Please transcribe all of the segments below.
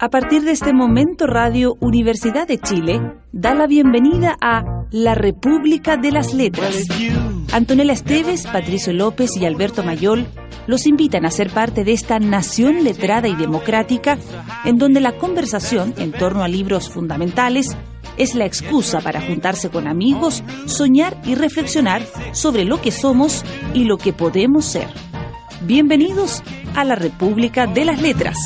A partir de este momento, Radio Universidad de Chile da la bienvenida a La República de las Letras. Antonella Esteves, Patricio López y Alberto Mayol los invitan a ser parte de esta nación letrada y democrática, en donde la conversación en torno a libros fundamentales es la excusa para juntarse con amigos, soñar y reflexionar sobre lo que somos y lo que podemos ser. Bienvenidos a La República de las Letras.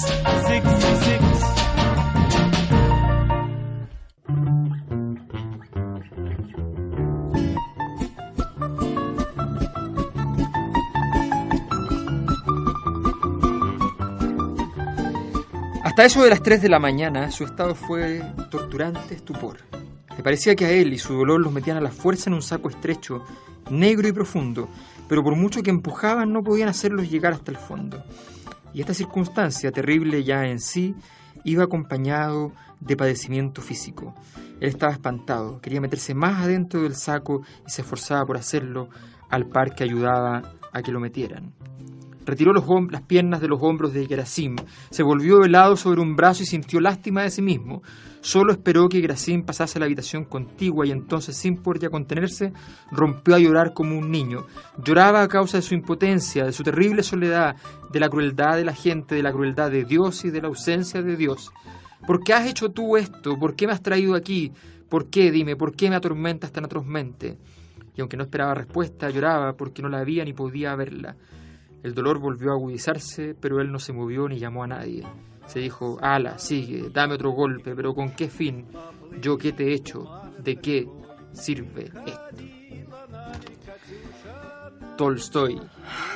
Hasta eso de las 3 de la mañana, su estado fue torturante estupor. Le parecía que a él y su dolor los metían a la fuerza en un saco estrecho, negro y profundo, pero por mucho que empujaban no podían hacerlos llegar hasta el fondo. Y esta circunstancia, terrible ya en sí, iba acompañado de padecimiento físico. Él estaba espantado, quería meterse más adentro del saco y se esforzaba por hacerlo, al par que ayudaba a que lo metieran. Retiró las piernas de los hombros de Gerasim, se volvió de lado sobre un brazo y sintió lástima de sí mismo. Solo esperó que Gerasim pasase a la habitación contigua y entonces, sin poder ya contenerse, rompió a llorar como un niño. Lloraba a causa de su impotencia, de su terrible soledad, de la crueldad de la gente, de la crueldad de Dios y de la ausencia de Dios. ¿Por qué has hecho tú esto? ¿Por qué me has traído aquí? ¿Por qué, dime, por qué me atormentas tan atrozmente? Y aunque no esperaba respuesta, lloraba porque no la había ni podía verla. El dolor volvió a agudizarse, pero él no se movió ni llamó a nadie. Se dijo: «Ala, sigue, dame otro golpe, pero ¿con qué fin? ¿Yo qué te he hecho? ¿De qué sirve esto?». Tolstoy,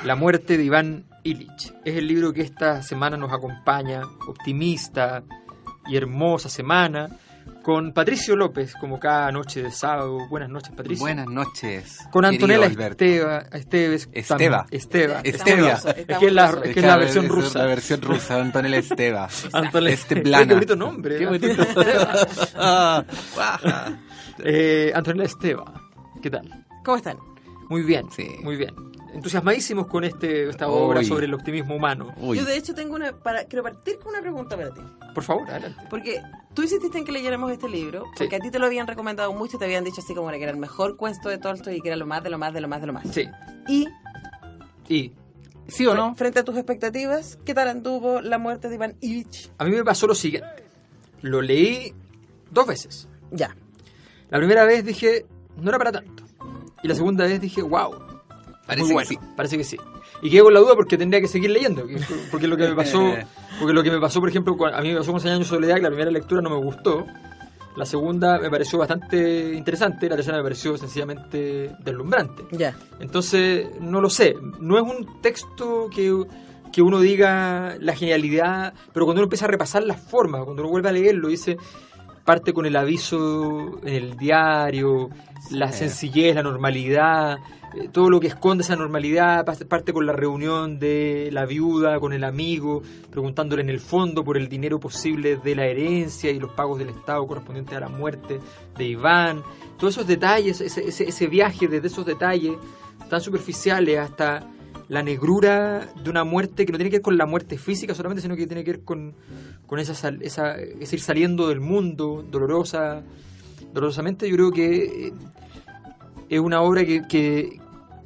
La muerte de Iván Ilich. Es el libro que esta semana nos acompaña, optimista y hermosa semana, con Patricio López, como cada noche de sábado. Buenas noches, Patricio. Buenas noches. Con Antonella Esteves. Esteva. Es que es la versión rusa. La versión rusa, Antonella Esteva. Antonella Esteblana. Qué bonito nombre. Qué bonito. Antonella Esteva. ¿Qué tal? ¿Cómo están? Muy bien, Sí. muy bien. Entusiasmadísimos con esta obra sobre el optimismo humano. Uy. Yo de hecho tengo quiero partir con una pregunta para ti. Por favor, adelante. Porque tú insististe en que leyéramos este libro, porque a ti te lo habían recomendado mucho, te habían dicho así como que era el mejor cuento de Tolstoy y que era lo más de lo más de lo más de lo más. Sí. Y ¿Sí o no? frente a tus expectativas, ¿qué tal anduvo La muerte de Iván Ilich? A mí me pasó lo siguiente. Lo leí 2 veces. Ya. La primera vez dije, no era para tanto. Y la segunda vez dije, wow. Parece muy bueno, que sí. Parece que sí. Y quedé con la duda porque tendría que seguir leyendo. Porque lo que me pasó, por ejemplo, a mí me pasó con 100 años de soledad, que la primera lectura no me gustó. La segunda me pareció bastante interesante, la tercera me pareció sencillamente deslumbrante. Ya. Entonces, no lo sé. No es un texto que uno diga la genialidad, pero cuando uno empieza a repasar las formas, cuando uno vuelve a leerlo, dice, parte con el aviso en el diario, la sencillez, la normalidad, todo lo que esconde esa normalidad, parte con la reunión de la viuda con el amigo, preguntándole en el fondo por el dinero posible de la herencia y los pagos del Estado correspondientes a la muerte de Iván. Todos esos detalles, ese viaje desde esos detalles tan superficiales hasta la negrura de una muerte que no tiene que ver con la muerte física solamente, sino que tiene que ver con esa ir saliendo del mundo dolorosamente. Yo creo que es una obra que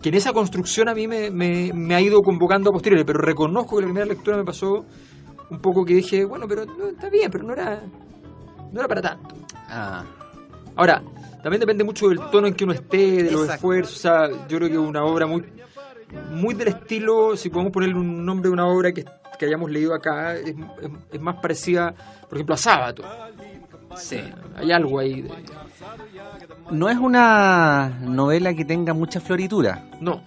en esa construcción a mí me ha ido convocando a posteriori, pero reconozco que la primera lectura me pasó un poco que dije, bueno, pero no, está bien, pero no era para tanto. Ahora, también depende mucho del tono en que uno esté, de los esfuerzos. O sea, yo creo que es una obra muy del estilo, si podemos ponerle un nombre de una obra que hayamos leído acá, es más parecida, por ejemplo, a Sábato. Sí. Hay algo ahí. No es una novela que tenga mucha floritura. No.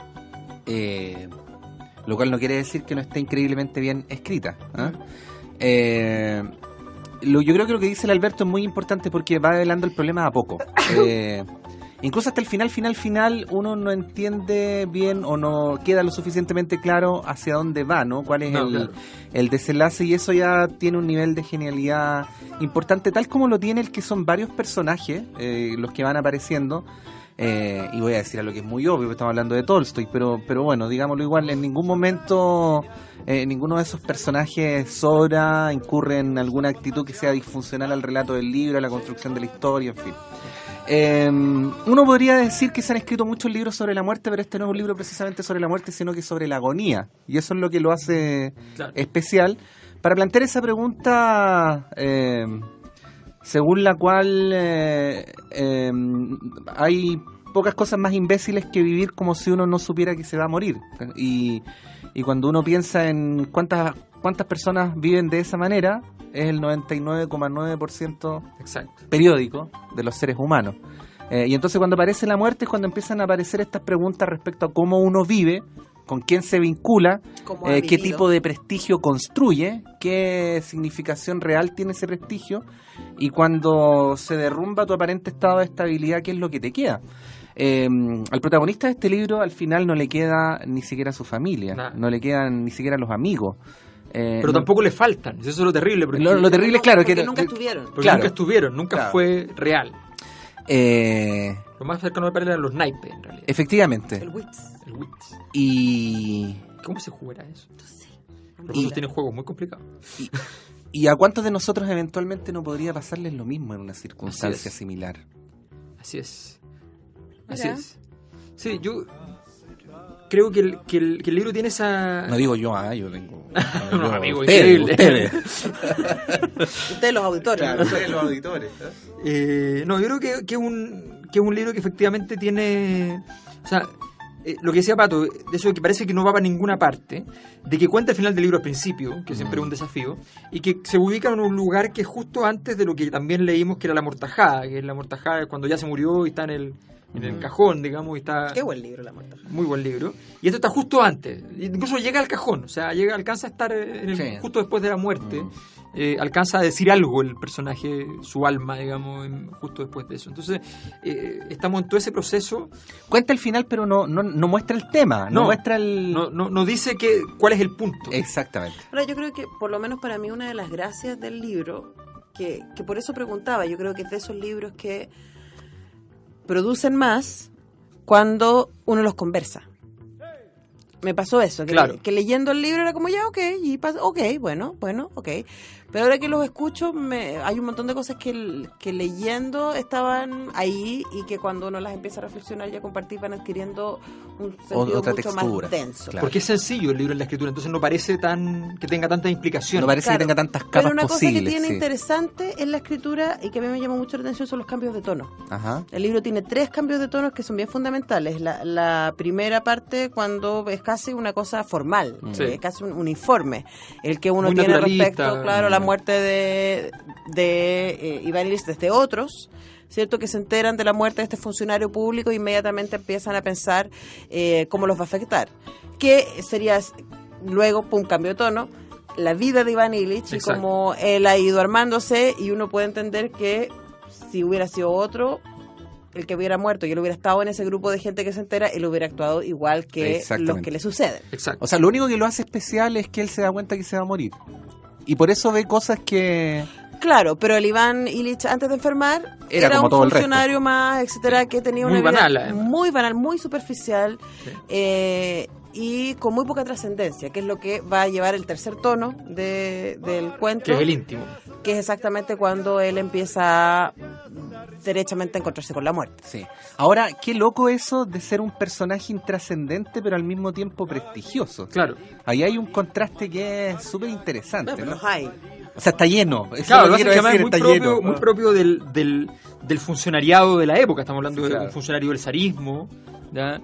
Lo cual no quiere decir que no esté increíblemente bien escrita. Yo creo que lo que dice el Alberto es muy importante porque va develando el problema a poco. Incluso hasta el final uno no entiende bien o no queda lo suficientemente claro hacia dónde va, ¿no? Cuál es el desenlace, y eso ya tiene un nivel de genialidad importante, tal como lo tiene el que son varios personajes los que van apareciendo. y voy a decir algo que es muy obvio, porque estamos hablando de Tolstoy, pero bueno, digámoslo igual, en ningún momento ninguno de esos personajes sobra, incurre en alguna actitud que sea disfuncional al relato del libro, a la construcción de la historia, en fin. Uno podría decir que se han escrito muchos libros sobre la muerte, pero este no es un libro precisamente sobre la muerte, sino que sobre la agonía, y eso es lo que lo hace especial. Para plantear esa pregunta, según la cual hay pocas cosas más imbéciles que vivir como si uno no supiera que se va a morir, y cuando uno piensa en cuántas personas viven de esa manera, es el 99,9% periódico de los seres humanos. Y entonces cuando aparece la muerte es cuando empiezan a aparecer estas preguntas respecto a cómo uno vive, con quién se vincula, qué tipo de prestigio construye, qué significación real tiene ese prestigio, y cuando se derrumba tu aparente estado de estabilidad, qué es lo que te queda. Al protagonista de este libro al final no le queda ni siquiera su familia, no le quedan ni siquiera los amigos. Pero tampoco le faltan, eso es lo terrible. Porque lo terrible es claro porque que nunca estuvieron. Porque claro, nunca estuvieron, nunca claro. Fue real. Lo más cercano de eran los naipes, en realidad. Efectivamente. El Wits. Y ¿cómo se jugará eso? No sé. Los rusos tienen juegos muy complicados. ¿Y a cuántos de nosotros eventualmente no podría pasarles lo mismo en una circunstancia similar? Así es. Sí, yo creo que el libro tiene esa... No digo yo, yo tengo... no, amigo, ustedes. Ustedes los auditores. Claro, ustedes los auditores. No, yo creo que es un libro que efectivamente tiene... O sea, lo que decía Pato, de eso de que parece que no va para ninguna parte, de que cuenta el final del libro al principio, que siempre es un desafío, y que se ubica en un lugar que es justo antes de lo que también leímos, que era la mortajada, que es la mortajada cuando ya se murió y está en el cajón, digamos, y está... Qué buen libro, La Mortajada. Muy buen libro. Y esto está justo antes. Incluso llega al cajón, o sea, alcanza a estar justo después de la muerte. Alcanza a decir algo el personaje, su alma, digamos, justo después de eso. Entonces, estamos en todo ese proceso. Cuenta el final, pero no muestra el tema, no muestra el... No dice cuál es el punto. Exactamente. Ahora, yo creo que, por lo menos para mí, una de las gracias del libro, que por eso preguntaba, yo creo que es de esos libros que producen más cuando uno los conversa. Me pasó eso, que leyendo el libro era como ya, bueno, ok. Pero ahora que los escucho, hay un montón de cosas que leyendo estaban ahí y que cuando uno las empieza a reflexionar y a compartir van adquiriendo un sentido otra mucho textura, más denso. claro. Porque es sencillo el libro en la escritura, entonces no parece que tenga tantas implicaciones. No parece que tenga tantas capas pero una posibles. cosa que tiene interesante en la escritura y que a mí me llamó mucho la atención son los cambios de tono. Ajá. El libro tiene 3 cambios de tonos que son bien fundamentales. La primera parte cuando es casi una cosa formal, es casi un uniforme, el que uno muy tiene naturalista. respecto, claro, a la muerte de Iván Illich desde otros, ¿cierto? Que se enteran de la muerte de este funcionario público e inmediatamente empiezan a pensar cómo los va a afectar. Que sería luego, cambio de tono, la vida de Iván Illich y cómo él ha ido armándose, y uno puede entender que si hubiera sido otro el que hubiera muerto y él hubiera estado en ese grupo de gente que se entera, él hubiera actuado igual que los que le suceden. Exacto. O sea, lo único que lo hace especial es que él se da cuenta que se va a morir. Y por eso ve cosas que... Claro, pero el Iván Illich antes de enfermar era como un todo el funcionario más, etcétera, que tenía una vida muy banal, muy superficial, y con muy poca trascendencia, que es lo que va a llevar el tercer tono del cuento. Que es el íntimo. Que es exactamente cuando él empieza derechamente a encontrarse con la muerte. Sí. Ahora, qué loco eso de ser un personaje intrascendente, pero al mismo tiempo prestigioso. Claro. Ahí hay un contraste que es súper interesante. Bueno, ¿no? los hay. O sea, está lleno. Eso Claro, es lo que que quiero decir, es muy propio del funcionariado de la época. Estamos hablando de un funcionario del zarismo, ¿ya?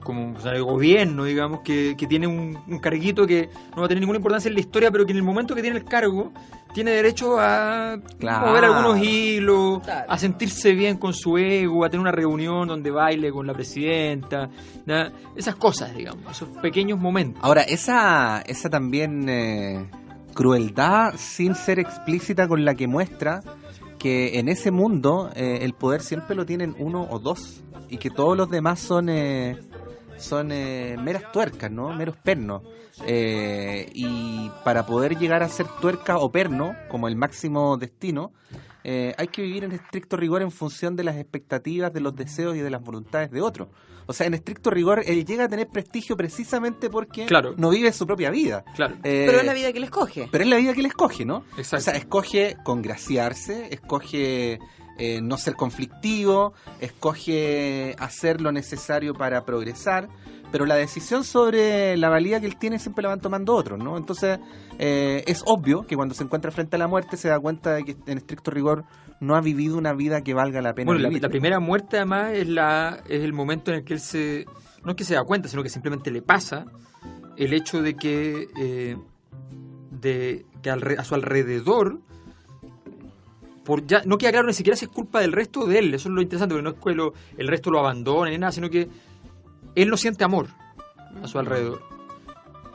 Como un funcionario de gobierno, digamos, que tiene un carguito que no va a tener ninguna importancia en la historia, pero que en el momento que tiene el cargo tiene derecho a mover algunos hilos, a sentirse bien con su ego, a tener una reunión donde baile con la presidenta, ¿ya? Esas cosas, digamos, esos pequeños momentos. Ahora, esa también crueldad sin ser explícita con la que muestra que en ese mundo el poder siempre lo tienen uno o dos y que todos los demás son meras tuercas, ¿no? Meros pernos. Y para poder llegar a ser tuerca o perno, como el máximo destino, hay que vivir en estricto rigor en función de las expectativas, de los deseos y de las voluntades de otros. O sea, en estricto rigor, él llega a tener prestigio precisamente porque no vive su propia vida. Claro. Pero es la vida que él escoge. Pero es la vida que él escoge, ¿no? Exacto. O sea, escoge congraciarse, escoge no ser conflictivo, escoge hacer lo necesario para progresar, pero la decisión sobre la valía que él tiene siempre la van tomando otros, ¿no? Entonces, es obvio que cuando se encuentra frente a la muerte se da cuenta de que en estricto rigor no ha vivido una vida que valga la pena vivir. La primera muerte además es el momento en el que él no es que se da cuenta, sino que simplemente le pasa el hecho de que a su alrededor no queda claro ni siquiera si es culpa del resto de él. Eso es lo interesante, porque no es que el resto lo abandone ni nada, sino que él no siente amor a su alrededor.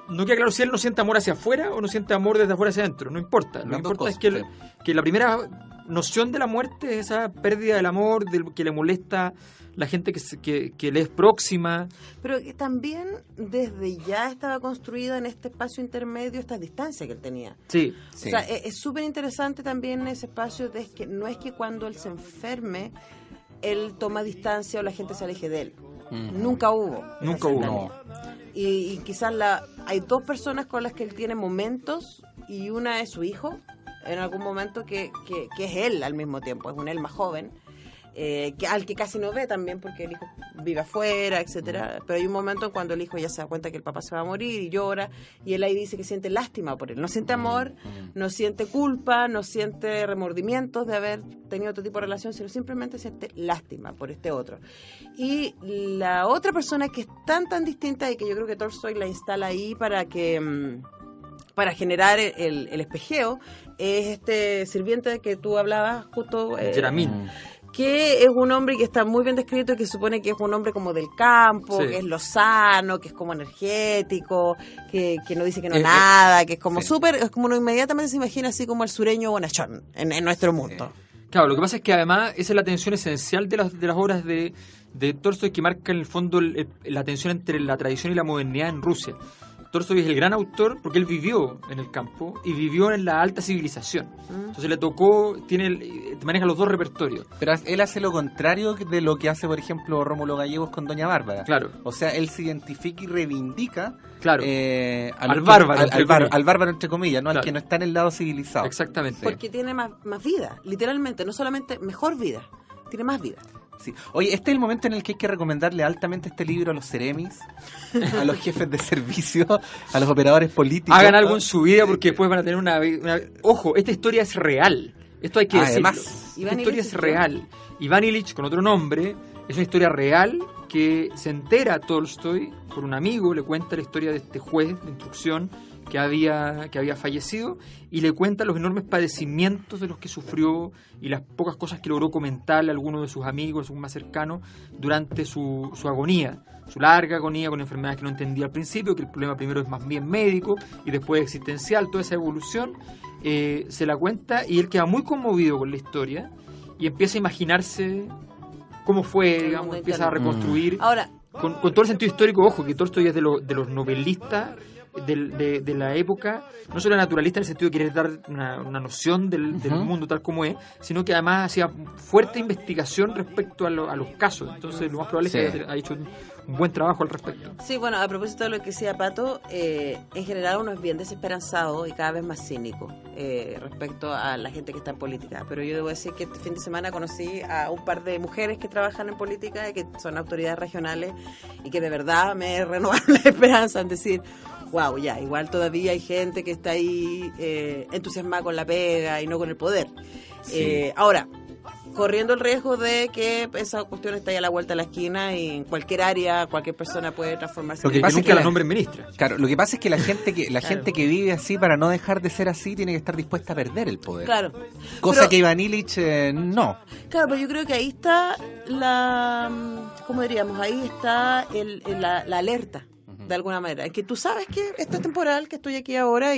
No queda claro si él no siente amor hacia afuera o no siente amor desde afuera hacia adentro. No importa. Lo que importa es que la primera noción de la muerte es esa pérdida del amor, que le molesta la gente que le es próxima. Pero que también desde ya estaba construida en este espacio intermedio esta distancia que él tenía. Sí. O sea, es súper interesante también ese espacio de que no es que cuando él se enferme él toma distancia o la gente se aleje de él. Nunca hubo. Nunca hubo. No. Y quizás hay dos personas con las que él tiene momentos, y una es su hijo, en algún momento que es él al mismo tiempo, es un él más joven, al que casi no ve también porque el hijo vive afuera, etcétera. Pero hay un momento cuando el hijo ya se da cuenta que el papá se va a morir y llora, y él ahí dice que siente lástima por él, no siente amor, no siente culpa, no siente remordimientos de haber tenido otro tipo de relación, sino simplemente siente lástima por este otro. Y la otra persona que es tan distinta, y que yo creo que Tolstoy la instala ahí para generar el espejeo, es este sirviente que tú hablabas justo, Yeramin, que es un hombre que está muy bien descrito y que supone que es un hombre como del campo, que es lozano, que es como energético, que no dice que no nada, que es como súper, es como uno inmediatamente se imagina así como el sureño bonachón en nuestro mundo. Claro, lo que pasa es que además esa es la tensión esencial de las obras de Tolstoy, que marca en el fondo la tensión entre la tradición y la modernidad en Rusia. Tolstoy es el gran autor porque él vivió en el campo y vivió en la alta civilización. Entonces le tocó, maneja los dos repertorios. Pero él hace lo contrario de lo que hace, por ejemplo, Rómulo Gallegos con Doña Bárbara. Claro. O sea, él se identifica y reivindica al bárbaro, entre comillas, ¿no? Al que no está en el lado civilizado. Exactamente. Porque tiene más vida, literalmente, no solamente mejor vida, tiene más vida. Sí. Oye, este es el momento en el que hay que recomendarle altamente este libro a los seremis, a los jefes de servicio, a los operadores políticos. Hagan algo en su vida porque después van a tener una... Ojo, esta historia es real. Esto hay que decirlo. Además, esta historia es real. Iván Ilich, con otro nombre, es una historia real que se entera Tolstoy por un amigo, le cuenta la historia de este juez de instrucción que había fallecido, y le cuenta los enormes padecimientos de los que sufrió y las pocas cosas que logró comentarle a algunos de sus amigos, sus más cercanos, durante su agonía, su larga agonía con enfermedades que no entendía al principio, que el problema primero es más bien médico y después existencial, toda esa evolución, se la cuenta, y él queda muy conmovido con la historia y empieza a imaginarse cómo fue, digamos, empieza a reconstruir. Ahora, con todo el sentido histórico, ojo, que Tolstoy es de los novelistas de la época, no solo naturalista en el sentido de querer dar una noción del mundo tal como es, sino que además hacía fuerte investigación respecto a los casos. Entonces lo más probable es que haya hecho un buen trabajo al respecto. Sí, bueno, a propósito de lo que decía Pato, en general uno es bien desesperanzado y cada vez más cínico respecto a la gente que está en política, pero yo debo decir que este fin de semana conocí a un par de mujeres que trabajan en política y que son autoridades regionales, y que de verdad me renovaron la esperanza en decir: wow, ya, igual todavía hay gente que está ahí entusiasmada con la pega y no con el poder. Sí. Ahora, corriendo el riesgo de que esa cuestión está ahí a la vuelta de la esquina, y en cualquier área cualquier persona puede transformarse. Lo que pasa es que la nombren ministra. Claro, lo que pasa es que la gente que vive así, para no dejar de ser así, tiene que estar dispuesta a perder el poder. Claro. Cosa que Iván Ilich no. Claro, pero yo creo que ahí está ¿cómo diríamos? Ahí está la alerta. De alguna manera, es que tú sabes que esto es temporal, que estoy aquí ahora,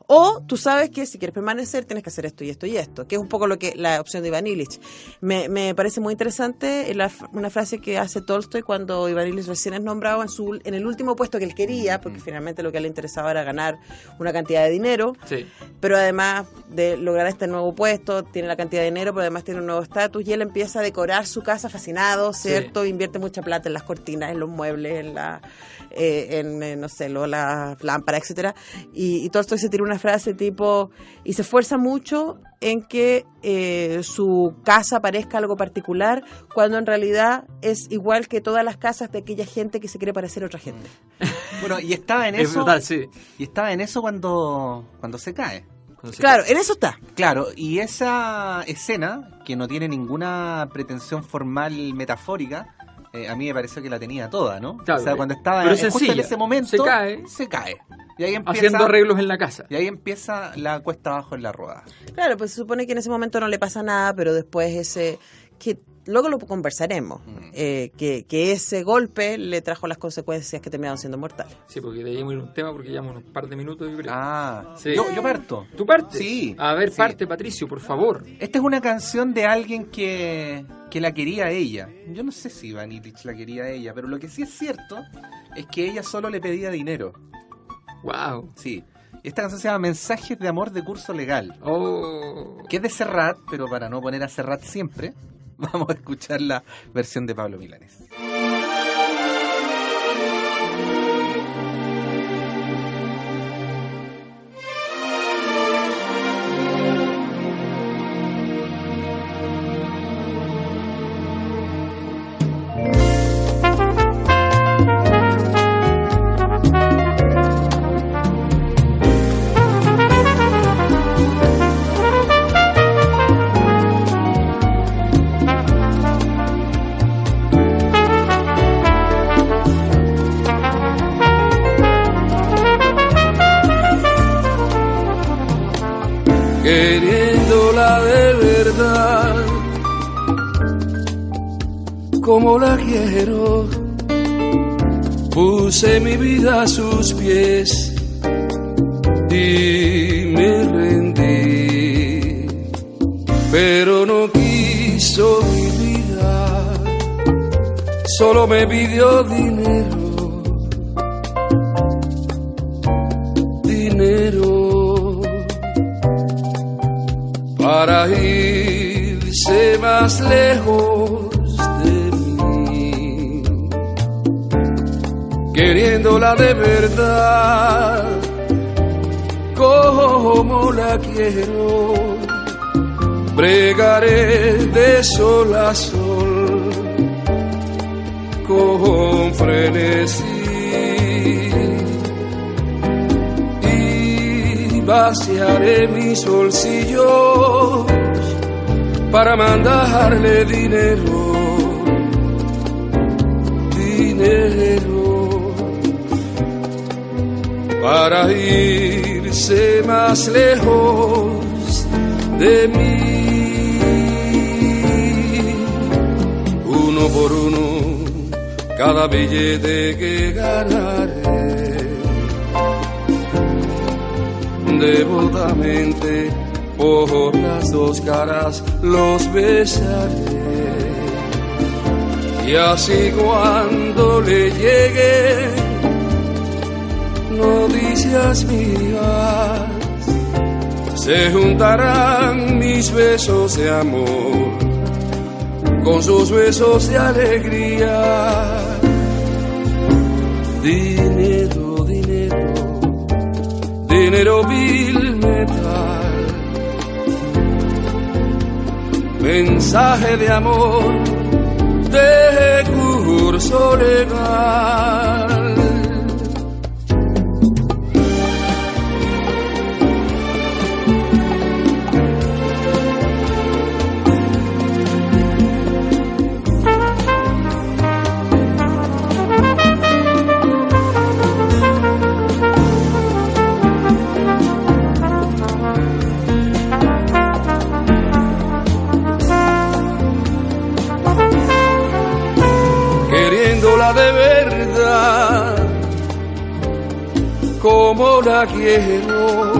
o tú sabes que si quieres permanecer tienes que hacer esto y esto y esto, que es un poco la opción de Iván Ilich. Me parece muy interesante una frase que hace Tolstoy cuando Iván Ilich recién es nombrado en el último puesto que él quería, porque finalmente lo que a él le interesaba era ganar una cantidad de dinero. Sí. pero además de lograr este nuevo puesto, tiene la cantidad de dinero, pero además tiene un nuevo estatus, y él empieza a decorar su casa fascinado, ¿cierto? Sí. Invierte mucha plata en las cortinas, en los muebles, no sé, las lámparas, etcétera. Y Tolstoy se tira una frase tipo, y se esfuerza mucho en que su casa parezca algo particular, cuando en realidad es igual que todas las casas de aquella gente que se quiere parecer a otra gente. Bueno, y estaba en Es eso. brutal, sí. Y estaba en eso cuando se cae. Claro, en eso está. Claro, y esa escena, que no tiene ninguna pretensión formal metafórica, a mí me pareció que la tenía toda, ¿no? Claro, o sea, cuando estaba pero es justo en sencilla. ese momento, Se cae. Y ahí empieza, Haciendo arreglos en la casa. y ahí empieza la cuesta abajo en la rueda. Claro, pues se supone que en ese momento no le pasa nada, pero después que luego lo conversaremos, que ese golpe le trajo las consecuencias que terminaron siendo mortales. Sí, porque debíamos ir a un tema porque llevamos unos par de minutos, yo creo. Sí. Yo parto. ¿Tú partes? Sí. A ver, Sí. parte, Patricio, por favor. Esta es una canción de alguien que la quería a ella. Yo no sé si Iván Illich la quería a ella, pero lo que sí es cierto es que ella solo le pedía dinero. Wow. Sí. Esta canción se llama Mensajes de amor de curso legal, Oh. que es de Serrat, pero para no poner a Serrat siempre, vamos a escuchar la versión de Pablo Milanés. Queriéndola de verdad, como la quiero, puse mi vida a sus pies y me rendí, pero no quiso mi vida, solo me pidió dinero, para irse más lejos de mí, queriéndola de verdad, como la quiero, bregaré de sol a sol, con frenesí, vaciaré mis bolsillos para mandarle dinero, para irse más lejos de mí. Uno por uno, cada billete que ganaré, devotamente por las dos caras los besaré, y así cuando le llegue noticias mías, se juntarán mis besos de amor con sus besos de alegría. Dinero, dinero, dinero vil metal, mensaje de amor de curso legal. De verdad, como la quiero,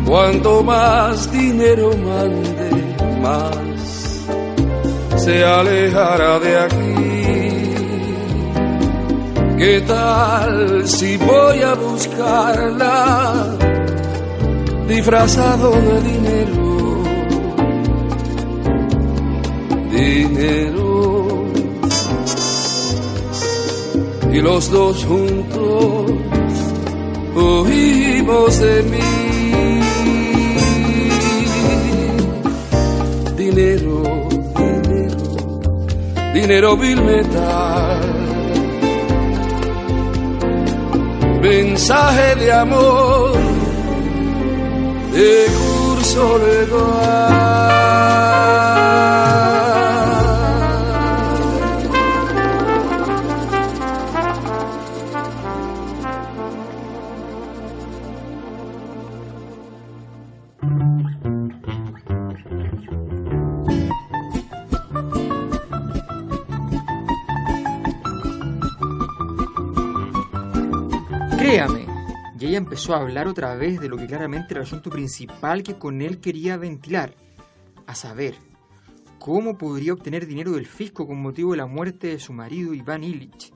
cuanto más dinero mande, más se alejará de aquí. ¿Qué tal si voy a buscarla disfrazado de dinero, dinero, y los dos juntos oímos de mí. Dinero, dinero, dinero vil metal, mensaje de amor de curso legal. Créame. Y ella empezó a hablar otra vez de lo que claramente era el asunto principal que con él quería ventilar, a saber, cómo podría obtener dinero del fisco con motivo de la muerte de su marido Iván Ilich.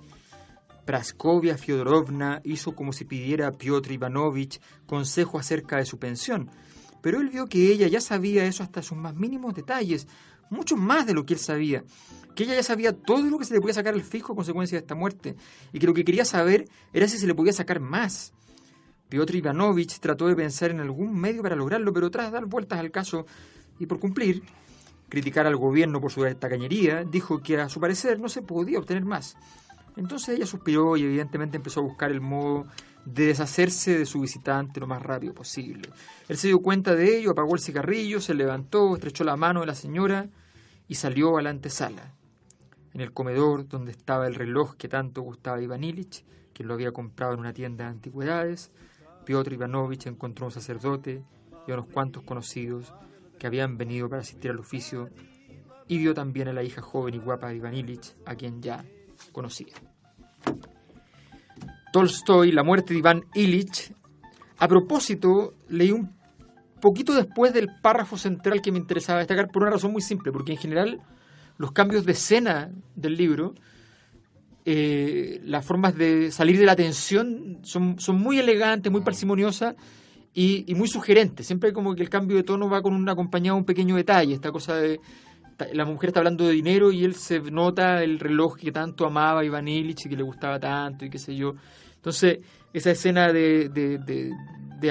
Praskovia Fyodorovna hizo como si pidiera a Piotr Ivanovich consejo acerca de su pensión, pero él vio que ella ya sabía eso hasta sus más mínimos detalles, mucho más de lo que él sabía, que ella ya sabía todo lo que se le podía sacar al fisco a consecuencia de esta muerte, y que lo que quería saber era si se le podía sacar más. Piotr Ivanovich trató de pensar en algún medio para lograrlo, pero tras dar vueltas al caso y por cumplir, criticar al gobierno por su tacañería, dijo que a su parecer no se podía obtener más. Entonces ella suspiró y evidentemente empezó a buscar el modo de deshacerse de su visitante lo más rápido posible. Él se dio cuenta de ello, apagó el cigarrillo, se levantó, estrechó la mano de la señora y salió a la antesala. En el comedor, donde estaba el reloj que tanto gustaba a Iván Ilich, que lo había comprado en una tienda de antigüedades, Piotr Ivanovich encontró a un sacerdote y a unos cuantos conocidos que habían venido para asistir al oficio, y vio también a la hija joven y guapa de Iván Ilich, a quien ya conocía. Tolstoy, La muerte de Iván Ilich. A propósito, leí un poquito después del párrafo central que me interesaba destacar por una razón muy simple, porque en general los cambios de escena del libro, las formas de salir de la tensión son muy elegantes, muy parsimoniosas y muy sugerentes. Siempre como que el cambio de tono va con un acompañado de un pequeño detalle, esta cosa de la mujer está hablando de dinero y él se nota el reloj que tanto amaba a Iván Ilich y que le gustaba tanto y qué sé yo. Entonces, esa escena de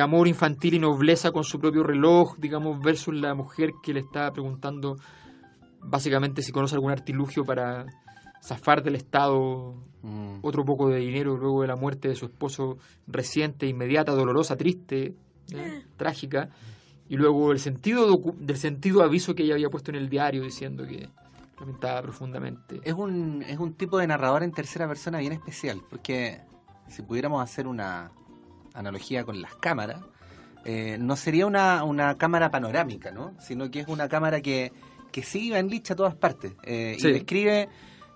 amor infantil y nobleza con su propio reloj, digamos, versus la mujer que le está preguntando básicamente si conoce algún artilugio para zafar del Estado otro poco de dinero luego de la muerte de su esposo reciente, inmediata, dolorosa, triste, trágica. Y luego del sentido aviso que ella había puesto en el diario diciendo que lamentaba profundamente. Es un tipo de narrador en tercera persona bien especial, porque si pudiéramos hacer una analogía con las cámaras, no sería una cámara panorámica, ¿no? Sino que es una cámara que sigue Iván Ilich a todas partes y describe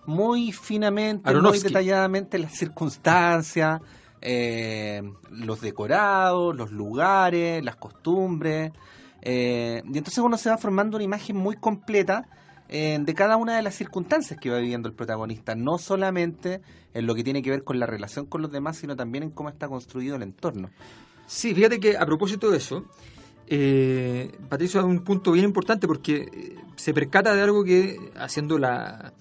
muy finamente, Aronofsky, muy detalladamente las circunstancias, los decorados, los lugares, las costumbres, y entonces uno se va formando una imagen muy completa de cada una de las circunstancias que va viviendo el protagonista, no solamente en lo que tiene que ver con la relación con los demás, sino también en cómo está construido el entorno. Sí, fíjate que a propósito de eso, Patricio da un punto bien importante porque se percata de algo que, haciendo la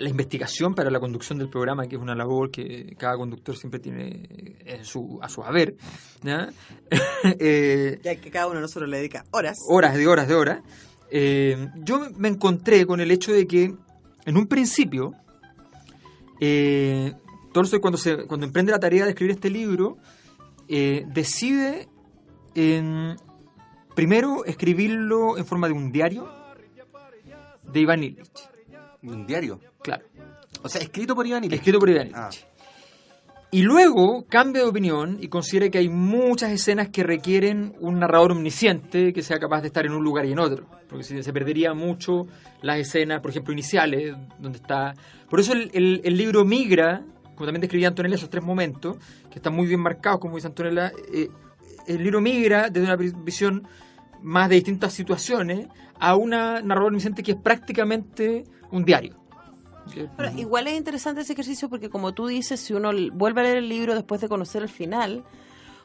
investigación para la conducción del programa, que es una labor que cada conductor siempre tiene a su haber, ¿ya? Ya que cada uno de nosotros le dedica horas. Horas. Yo me encontré con el hecho de que, en un principio, Tolstoy, cuando emprende la tarea de escribir este libro, decide primero escribirlo en forma de un diario de Iván Ilich. ¿Un diario? Claro. O sea, escrito por Iván Ilich. Escrito por Iván Ilich. Y luego cambia de opinión y considera que hay muchas escenas que requieren un narrador omnisciente que sea capaz de estar en un lugar y en otro. Porque se perdería mucho las escenas, por ejemplo, iniciales, donde está... Por eso el libro migra, como también describía Antonella, esos tres momentos, que están muy bien marcados, como dice Antonella. El libro migra desde una visión más de distintas situaciones a una narrador omnisciente que es prácticamente un diario. Pero igual es interesante ese ejercicio porque, como tú dices, si uno vuelve a leer el libro después de conocer el final,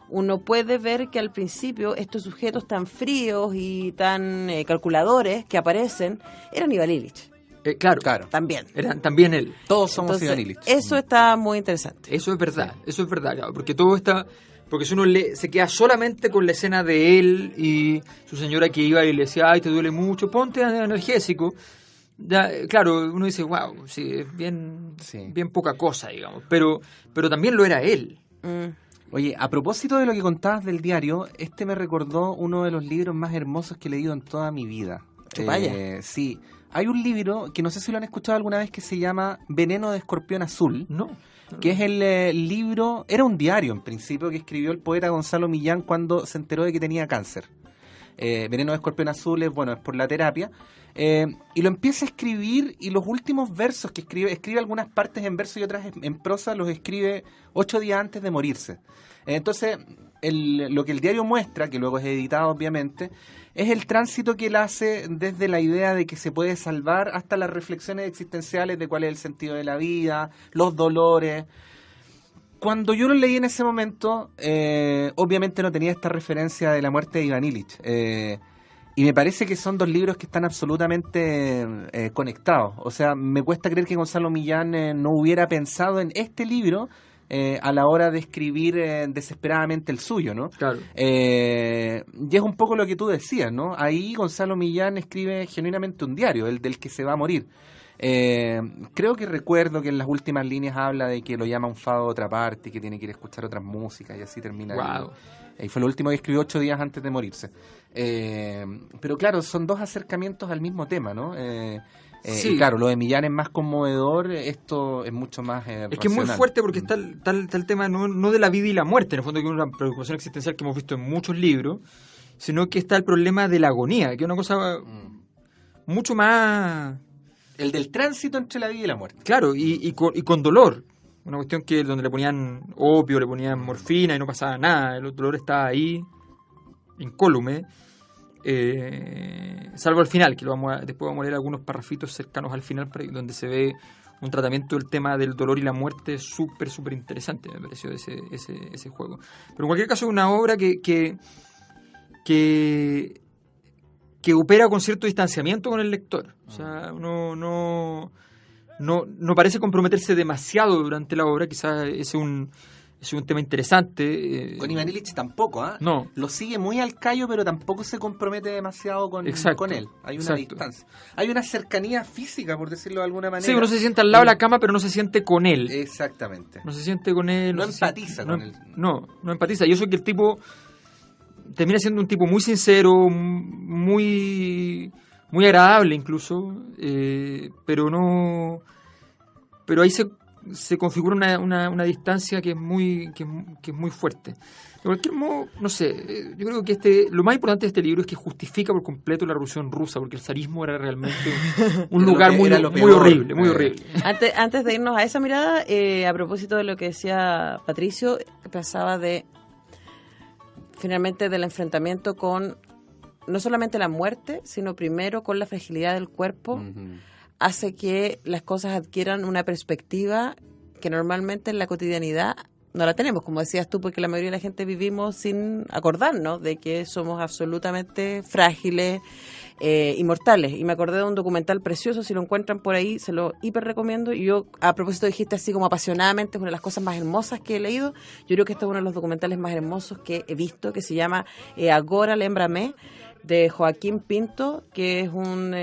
uno puede ver que al principio estos sujetos tan fríos y tan calculadores que aparecen eran Ivan Illich. Claro, También. eran también él. Todos somos Entonces, Ivan Illich. eso está muy interesante. Eso es verdad, claro, porque todo está... Porque si uno se queda solamente con la escena de él y su señora que iba y le decía, ay, te duele mucho, ponte analgésico. Ya, claro, uno dice, wow, sí, es bien poca cosa, digamos. Pero también lo era él. Oye, a propósito de lo que contabas del diario, me recordó uno de los libros más hermosos que he leído en toda mi vida. Vaya. Sí. Hay un libro que no sé si lo han escuchado alguna vez que se llama Veneno de Escorpión Azul. No. Que es el libro, era un diario en principio que escribió el poeta Gonzalo Millán cuando se enteró de que tenía cáncer. Veneno de Escorpión Azul es por la terapia. Y lo empieza a escribir y los últimos versos que escribe algunas partes en verso y otras en prosa, los escribe 8 días antes de morirse. Entonces, lo que el diario muestra, que luego es editado obviamente, es el tránsito que él hace desde la idea de que se puede salvar hasta las reflexiones existenciales de cuál es el sentido de la vida, los dolores. Cuando yo lo leí en ese momento, obviamente no tenía esta referencia de la muerte de Ivan Illich. Y me parece que son dos libros que están absolutamente conectados. O sea, me cuesta creer que Gonzalo Millán no hubiera pensado en este libro a la hora de escribir desesperadamente el suyo, ¿no? Claro. Y es un poco lo que tú decías, ¿no? Ahí Gonzalo Millán escribe genuinamente un diario, el del que se va a morir. Creo que recuerdo que en las últimas líneas habla de que lo llama un fado de otra parte y que tiene que ir a escuchar otras músicas y así termina. Wow. Y fue lo último que escribió 8 días antes de morirse. Pero claro, son dos acercamientos al mismo tema, ¿no? Sí. Y claro, lo de Millán es más conmovedor, esto es mucho más es que es muy racional. fuerte porque está el tema no de la vida y la muerte, en el fondo, que es una preocupación existencial que hemos visto en muchos libros, sino que está el problema de la agonía, que es una cosa mucho más... El del tránsito entre la vida y la muerte. Claro, y con dolor. Una cuestión que donde le ponían opio, le ponían morfina y no pasaba nada. El dolor estaba ahí, incólume. Salvo al final, que después vamos a leer algunos parrafitos cercanos al final, donde se ve un tratamiento del tema del dolor y la muerte súper, súper interesante, me pareció ese juego. Pero en cualquier caso es una obra que opera con cierto distanciamiento con el lector. O sea, uno no parece comprometerse demasiado durante la obra, quizás ese es un tema interesante. Con Ivan Illich tampoco, ¿ah? No. Lo sigue muy al callo, pero tampoco se compromete demasiado con él. Hay una distancia. Hay una cercanía física, por decirlo de alguna manera. Sí, uno se siente al lado de la cama, pero no se siente con él. Exactamente. No se siente con él. No empatiza con él. No empatiza. Y eso que el tipo termina siendo un tipo muy sincero, muy agradable incluso, pero ahí se configura una distancia que es muy fuerte. De cualquier modo, no sé, yo creo que lo más importante de este libro es que justifica por completo la Revolución Rusa, porque el zarismo era realmente un lugar muy horrible, muy horrible. Antes de irnos a esa mirada, a propósito de lo que decía Patricio, pensaba finalmente del enfrentamiento con no solamente la muerte, sino primero con la fragilidad del cuerpo. Hace que las cosas adquieran una perspectiva que normalmente en la cotidianidad no la tenemos, como decías tú, porque la mayoría de la gente vivimos sin acordarnos de que somos absolutamente frágiles, inmortales. Y me acordé de un documental precioso, si lo encuentran por ahí, se lo hiper recomiendo. Y yo, a propósito, dijiste así como apasionadamente, es una de las cosas más hermosas que he leído. Yo creo que este es uno de los documentales más hermosos que he visto, que se llama Agora Lémbrame, de Joaquín Pinto, que es un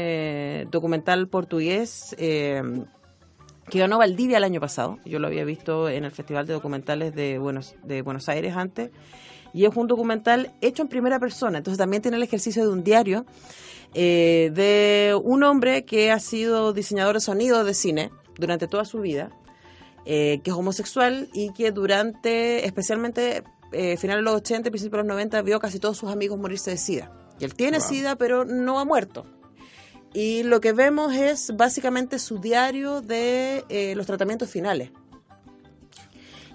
documental portugués que ganó Valdivia el año pasado. Yo lo había visto en el Festival de Documentales de Buenos Aires antes. Y es un documental hecho en primera persona. Entonces también tiene el ejercicio de un diario de un hombre que ha sido diseñador de sonido de cine durante toda su vida, que es homosexual y que especialmente finales de los 80, principios de los 90, vio casi todos sus amigos morirse de SIDA. Y él tiene SIDA, pero no ha muerto. Y lo que vemos es básicamente su diario de los tratamientos finales.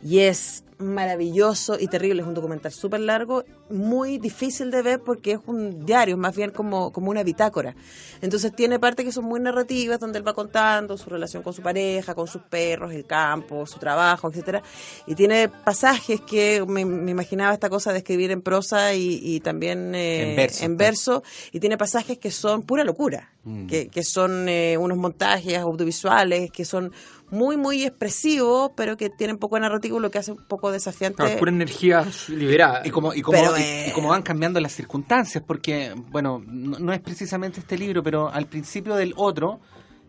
Y es maravilloso y terrible. Es un documental súper largo, muy difícil de ver porque es un diario, más bien como una bitácora. Entonces tiene partes que son muy narrativas, donde él va contando su relación con su pareja, con sus perros, el campo, su trabajo, etcétera. Y tiene pasajes que me imaginaba esta cosa de escribir en prosa y también en verso. Y tiene pasajes que son pura locura, que son unos montajes audiovisuales que son muy, muy expresivos, pero que tienen poco narrativo, lo que hace un poco desafiante. Claro, pura energía liberada. Y como van cambiando las circunstancias, porque, bueno, no es precisamente este libro, pero al principio del otro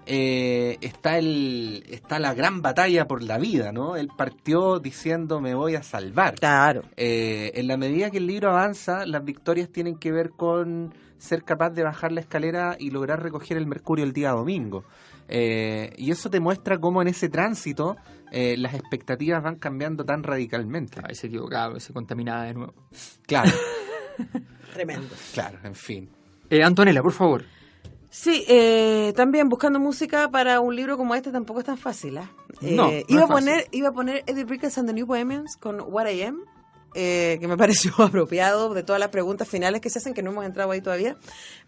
está la gran batalla por la vida, ¿no? Él partió diciendo, me voy a salvar. Claro. En la medida que el libro avanza, las victorias tienen que ver con ser capaz de bajar la escalera y lograr recoger el mercurio el día domingo. Y eso te muestra cómo en ese tránsito las expectativas van cambiando tan radicalmente. Se equivocaba, se contaminaba de nuevo. Claro. Tremendo. Claro, en fin. Antonella, por favor. Sí, también buscando música para un libro como este tampoco es tan fácil. No iba fácil. a poner Eddie Brickens and the New Bohemians con What I Am, que me pareció apropiado de todas las preguntas finales que se hacen, que no hemos entrado ahí todavía,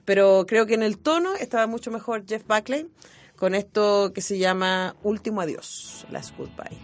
pero creo que en el tono estaba mucho mejor Jeff Buckley con esto que se llama Último Adiós, Last Goodbye.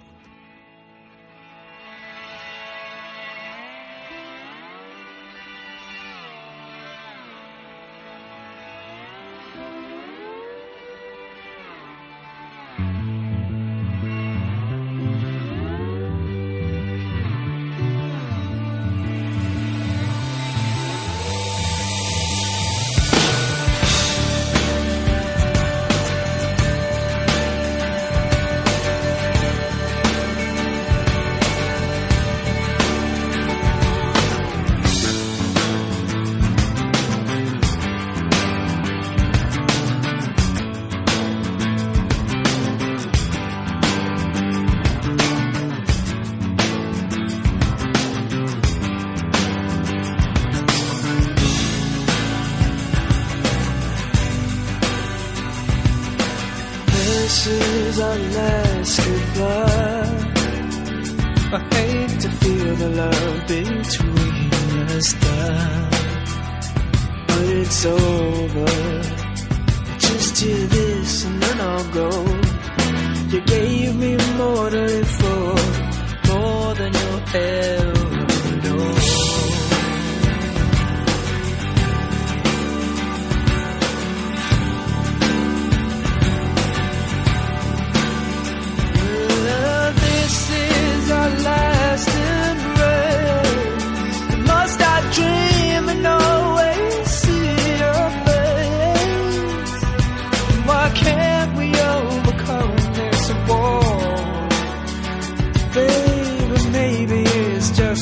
This is our last goodbye. I hate to feel the love between us die, but it's over. Just hear this and then I'll go. You gave me more to live for, more than you'll ever know. Last embrace. Must I dream and always see your face? Why can't we overcome this wall? Baby, maybe it's just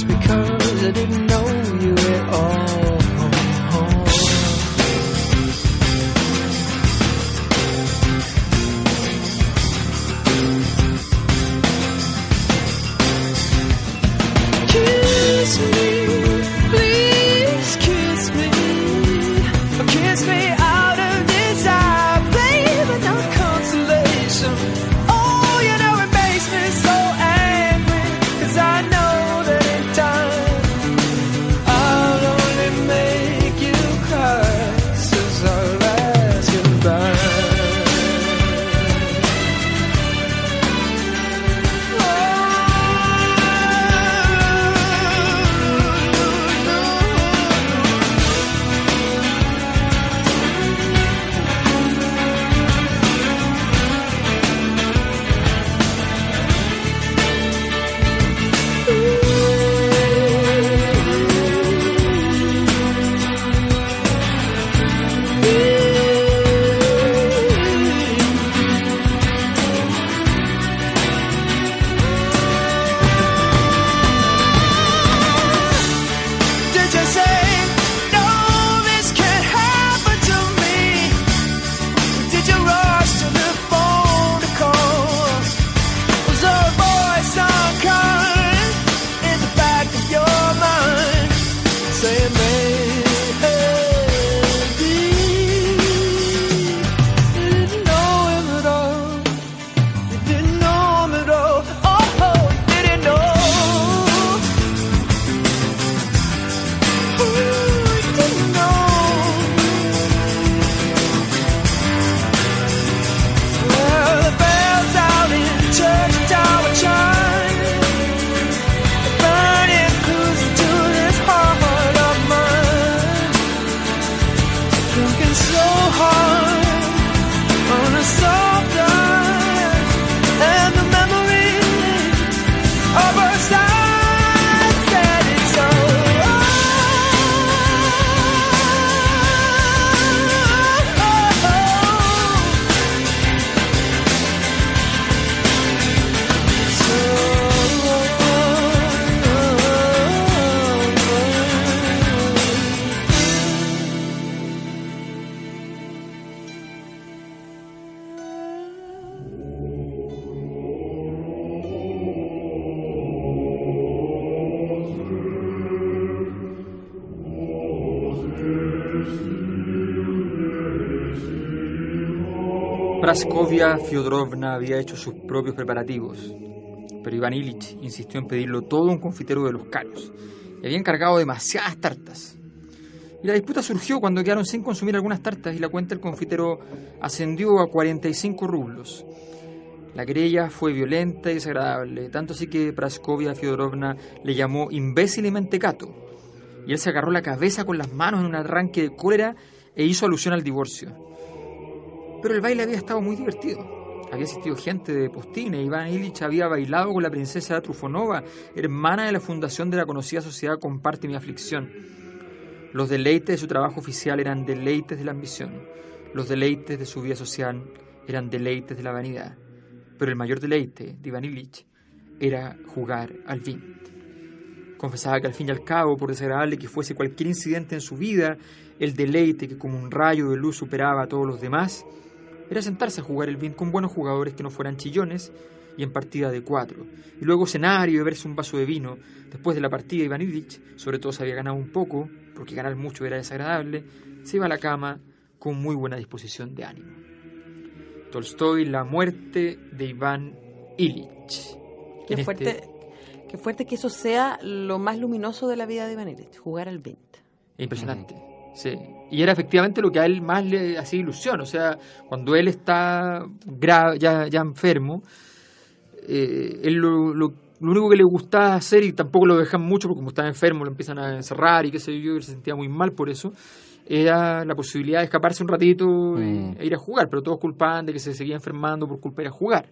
Praskovia Fyodorovna había hecho sus propios preparativos, pero Iván Ilich insistió en pedirlo todo a un confitero de los caros, y había encargado demasiadas tartas. Y la disputa surgió cuando quedaron sin consumir algunas tartas y la cuenta del confitero ascendió a 45 rublos. La querella fue violenta y desagradable, tanto así que Praskovia Fyodorovna le llamó imbécil y mentecato, y él se agarró la cabeza con las manos en un arranque de cólera e hizo alusión al divorcio. Pero el baile había estado muy divertido. Había asistido gente de Postine. Iván Ilich había bailado con la princesa Trufonova, hermana de la fundación de la conocida sociedad Comparte mi aflicción. Los deleites de su trabajo oficial eran deleites de la ambición. Los deleites de su vida social eran deleites de la vanidad. Pero el mayor deleite de Iván Ilich era jugar al vint. Confesaba que al fin y al cabo, por desagradable que fuese cualquier incidente en su vida, el deleite que como un rayo de luz superaba a todos los demás era sentarse a jugar el vint con buenos jugadores que no fueran chillones y en partida de 4, y luego cenar y beberse un vaso de vino. Después de la partida, Iván Ilich, sobre todo se había ganado un poco, porque ganar mucho era desagradable, se iba a la cama con muy buena disposición de ánimo. Tolstoy, La muerte de Iván Ilich. Qué fuerte que eso sea lo más luminoso de la vida de Iván Ilich, jugar al vint. Impresionante. Sí, y era efectivamente lo que a él más le hacía ilusión. O sea, cuando él está ya enfermo, él lo único que le gustaba hacer, y tampoco lo dejan mucho porque como estaba enfermo lo empiezan a encerrar y qué sé yo, él se sentía muy mal por eso, era la posibilidad de escaparse un ratito e ir a jugar, pero todos culpaban de que se seguía enfermando por culpa de ir a jugar.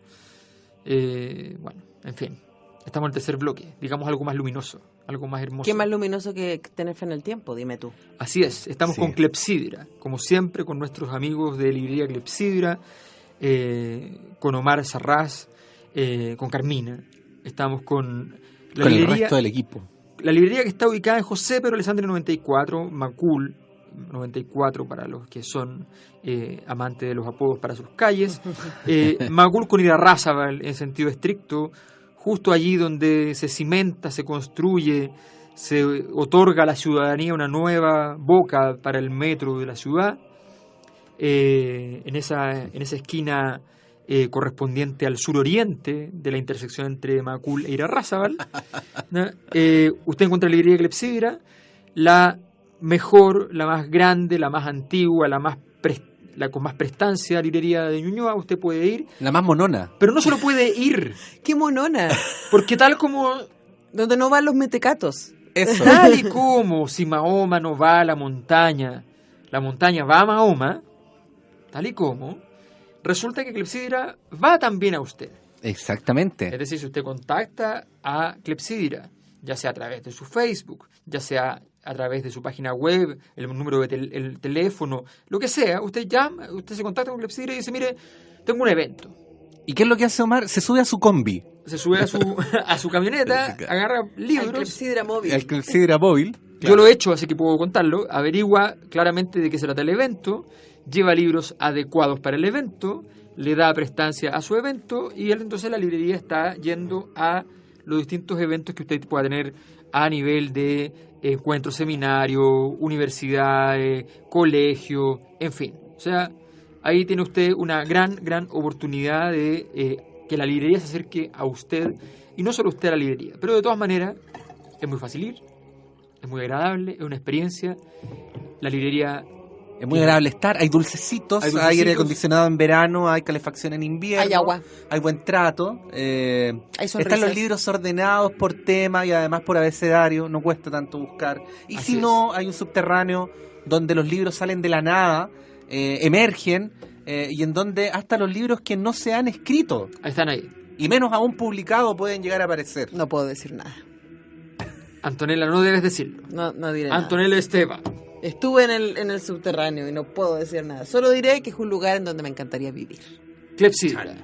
Bueno, en fin, estamos en el tercer bloque, digamos algo más luminoso, algo más hermoso. ¿Qué más luminoso que tener fe en el tiempo? Dime tú. Así es, estamos con Clepsidra, como siempre, con nuestros amigos de librería Clepsidra, con Omar Sarraz, con Carmina. Estamos con la con librería, el resto del equipo. La librería que está ubicada en José Pedro Alessandri 94, Macul 94 para los que son amantes de los apodos para sus calles, Macul con Irarrázaval en sentido estricto, justo allí donde se cimenta, se construye, se otorga a la ciudadanía una nueva boca para el metro de la ciudad, en esa esquina correspondiente al suroriente de la intersección entre Macul e Irarrázaval, ¿no? Usted encuentra la librería Clepsidra, la mejor, la más grande, la más antigua, la con más prestancia, librería de Ñuñoa. Usted puede ir. La más monona. Pero no solo puede ir. ¡Qué monona! Porque tal como... Donde no van los mentecatos. Eso. Tal y como si Mahoma no va a la montaña va a Mahoma, tal y como, resulta que Clepsidra va también a usted. Exactamente. Es decir, si usted contacta a Clepsidra, ya sea a través de su Facebook, ya sea a través de su página web, el número de el teléfono, lo que sea, usted llama, usted se contacta con Clepsidra y dice, mire, tengo un evento. ¿Y qué es lo que hace Omar? Se sube a su combi. Se sube a su camioneta, agarra libros. El Clepsidra móvil. El Clepsidra móvil. Yo lo he hecho, así que puedo contarlo. Averigua claramente de qué se trata el evento, lleva libros adecuados para el evento, le da prestancia a su evento y entonces la librería está yendo a los distintos eventos que usted pueda tener a nivel de encuentros, seminarios, universidades, colegio, en fin. O sea, ahí tiene usted una gran oportunidad de que la librería se acerque a usted, y no solo usted a la librería, pero de todas maneras es muy fácil ir, es muy agradable, es una experiencia. La librería es muy agradable estar, hay dulcecitos, hay aire acondicionado en verano, hay calefacción en invierno, hay agua, hay buen trato, están los libros ordenados por tema y además por abecedario, no cuesta tanto buscar. Y Así si no, hay un subterráneo donde los libros salen de la nada, emergen, y en donde hasta los libros que no se han escrito, están ahí, y menos aún publicados, pueden llegar a aparecer. No puedo decir nada. Antonella, no debes decirlo. No diré nada. Antonella Esteban. Estuve en el subterráneo y no puedo decir nada. Solo diré que es un lugar en donde me encantaría vivir. Clepsidra.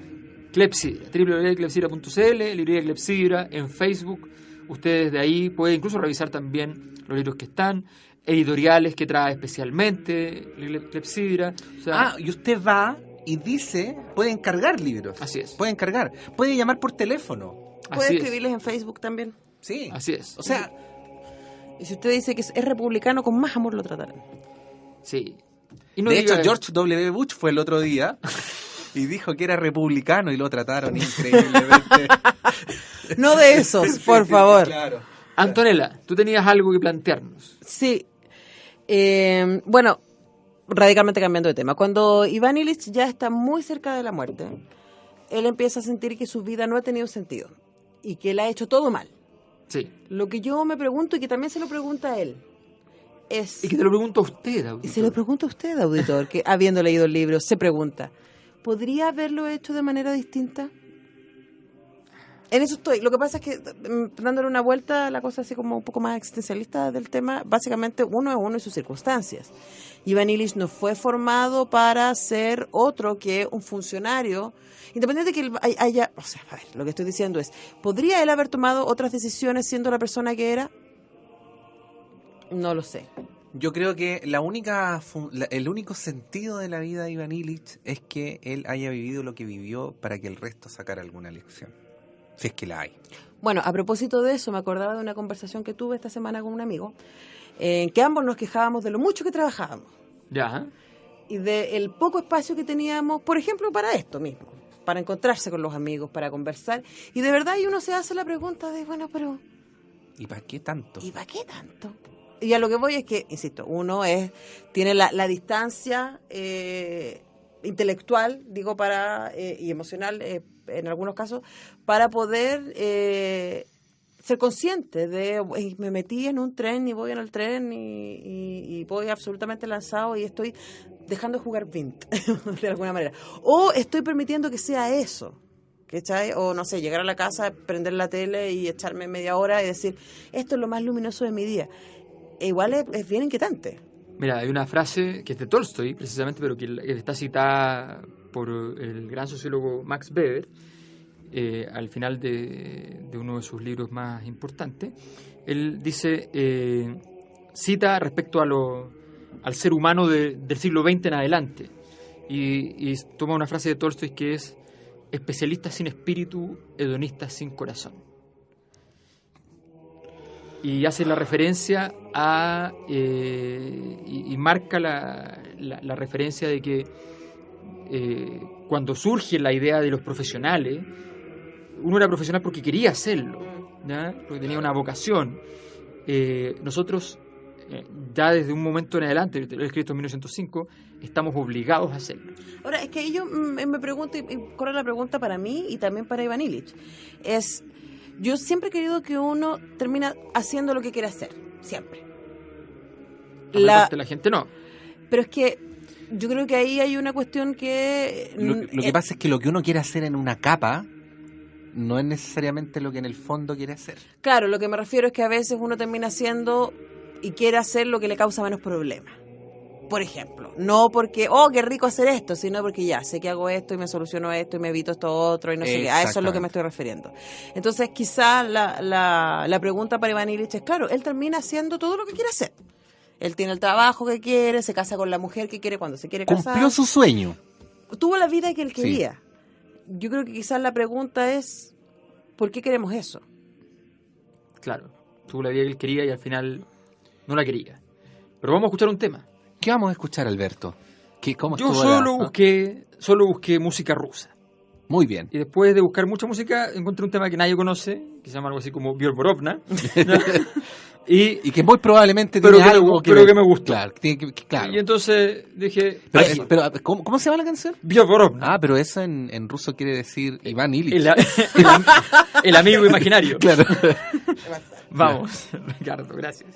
Clepsidra. www.clepsidra.cl, librería Clepsidra en Facebook. Ustedes de ahí pueden incluso revisar también los libros que están, editoriales que trae especialmente Clepsidra. O sea, y usted va y dice, puede encargar libros. Así es. Puede encargar. Puede llamar por teléfono. ¿Puede escribirles en Facebook también? Sí. Así es. O sea... Y si usted dice que es republicano, con más amor lo tratarán. Sí. Y no De hecho, diga- George W. Bush fue el otro día y dijo que era republicano y lo trataron increíblemente. No de esos, por favor. Claro. Antonella, tú tenías algo que plantearnos. Sí. Bueno, radicalmente cambiando de tema. Cuando Iván Illich ya está muy cerca de la muerte, él empieza a sentir que su vida no ha tenido sentido y que él ha hecho todo mal. Sí. Lo que yo me pregunto y que también se lo pregunta a él es... Y que te lo pregunto a usted, Y auditor. se lo pregunto a usted, auditor, que habiendo leído el libro, se pregunta, ¿podría haberlo hecho de manera distinta? En eso estoy. Lo que pasa es que, dándole una vuelta a la cosa así como un poco más existencialista del tema, básicamente uno es uno y sus circunstancias. Iván Illich no fue formado para ser otro que un funcionario, independiente de que él haya... O sea, a ver, lo que estoy diciendo es, ¿podría él haber tomado otras decisiones siendo la persona que era? No lo sé. Yo creo que el único sentido de la vida de Iván Illich es que él haya vivido lo que vivió para que el resto sacara alguna lección. Si es que la hay. Bueno, a propósito de eso, me acordaba de una conversación que tuve esta semana con un amigo, en que ambos nos quejábamos de lo mucho que trabajábamos Ya. y del poco espacio que teníamos, por ejemplo, para esto mismo, para encontrarse con los amigos, para conversar. Y de verdad, y uno se hace la pregunta de, bueno, pero ¿Y para qué tanto? ¿y para qué tanto? Y a lo que voy es que, insisto, uno tiene la distancia intelectual, digo, y emocional, en algunos casos, para poder ser consciente de, me metí en un tren y voy en el tren y voy absolutamente lanzado y estoy dejando de jugar Vint, de alguna manera. O estoy permitiendo que sea eso, ¿cachai? O no sé, llegar a la casa, prender la tele y echarme media hora y decir, esto es lo más luminoso de mi día. E igual es bien inquietante. Mira, hay una frase que es de Tolstoy, precisamente, pero que está citada por el gran sociólogo Max Weber, al final de uno de sus libros más importantes. Él dice, cita respecto al ser humano del siglo XX en adelante, y toma una frase de Tolstoy que es: especialistas sin espíritu, hedonistas sin corazón. Y hace la referencia a y marca la referencia de que cuando surge la idea de los profesionales, uno era profesional porque quería hacerlo, ¿ya? Porque tenía una vocación. Nosotros ya desde un momento en adelante, lo he escrito en 1905, estamos obligados a hacerlo. Ahora, es que yo me pregunto, y corre la pregunta para mí y también para Iván Illich, es... Yo siempre he querido que uno termina haciendo lo que quiere hacer, siempre. La gente no. Pero es que yo creo que ahí hay una cuestión que... Lo que pasa es que lo que uno quiere hacer en una capa no es necesariamente lo que en el fondo quiere hacer. Claro, lo que me refiero es que a veces uno termina haciendo y quiere hacer lo que le causa menos problemas. Por ejemplo, no porque, qué rico hacer esto, sino porque ya sé que hago esto y me soluciono esto y me evito esto otro y no sé qué. A eso es lo que me estoy refiriendo. Entonces, quizá la pregunta para Iván Illich es, claro, él termina haciendo todo lo que quiere hacer. Él tiene el trabajo que quiere, se casa con la mujer que quiere cuando se quiere casar. Cumplió su sueño. Tuvo la vida que él quería. Sí. Yo creo que quizás la pregunta es, ¿por qué queremos eso? Claro, tuvo la vida que él quería y al final no la quería. Pero vamos a escuchar un tema. ¿Qué vamos a escuchar, Alberto? ¿Cómo Yo solo busqué música rusa. Muy bien. Y después de buscar mucha música, encontré un tema que nadie conoce, que se llama algo así como Bielborovna. y que muy probablemente tiene algo que me gustó. Claro. Y entonces dije... Pero ¿cómo se llama la canción? Bielborovna. Pero eso en ruso quiere decir Iván Illich. El amigo imaginario. Claro. Vamos, Ricardo, gracias.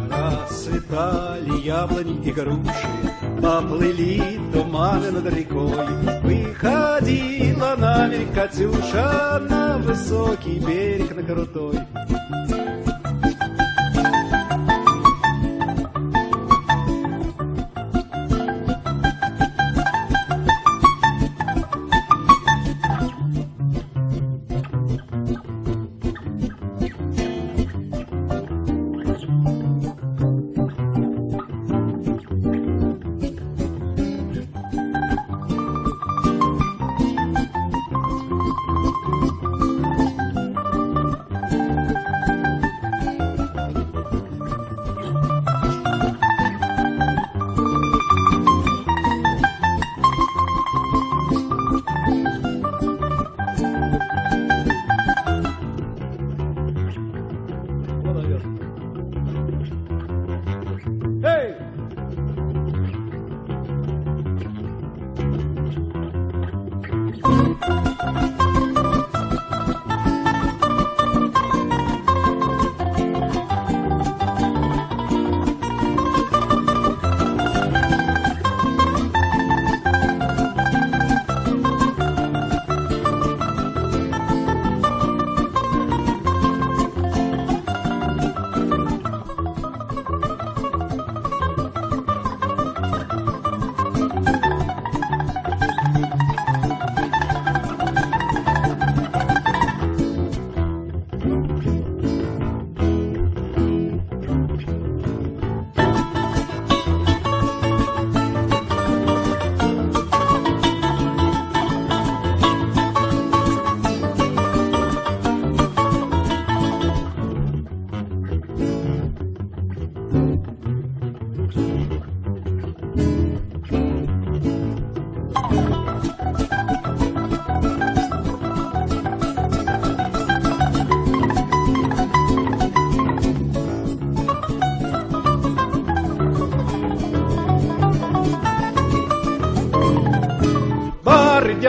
Расцветали яблони и груши, поплыли туманы над рекой. Выходила на берег Катюша, на высокий берег, на крутой.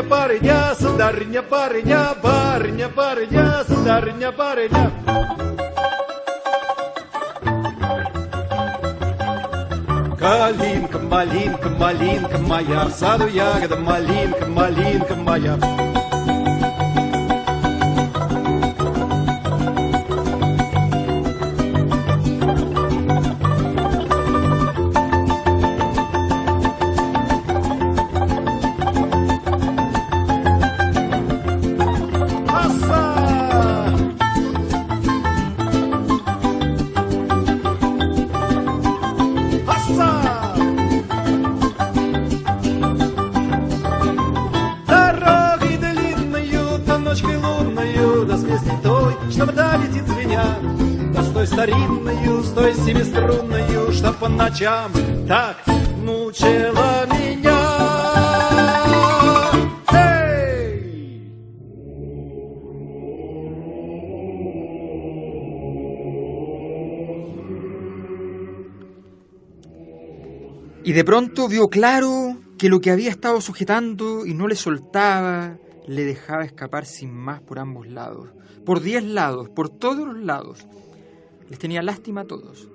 Барыня, сударыня, барыня, барыня, барыня, сударыня, барыня. Калинка, малинка, малинка моя, в саду ягода, малинка, малинка моя. Старинную, стой семиструнную, что по ночам так мучила меня. Эй! Y de pronto vio claro que lo que había estado sujetando y no le soltaba, le dejaba escapar sin más por ambos lados, por 10 lados, por todos los lados. Les tenía lástima a todos.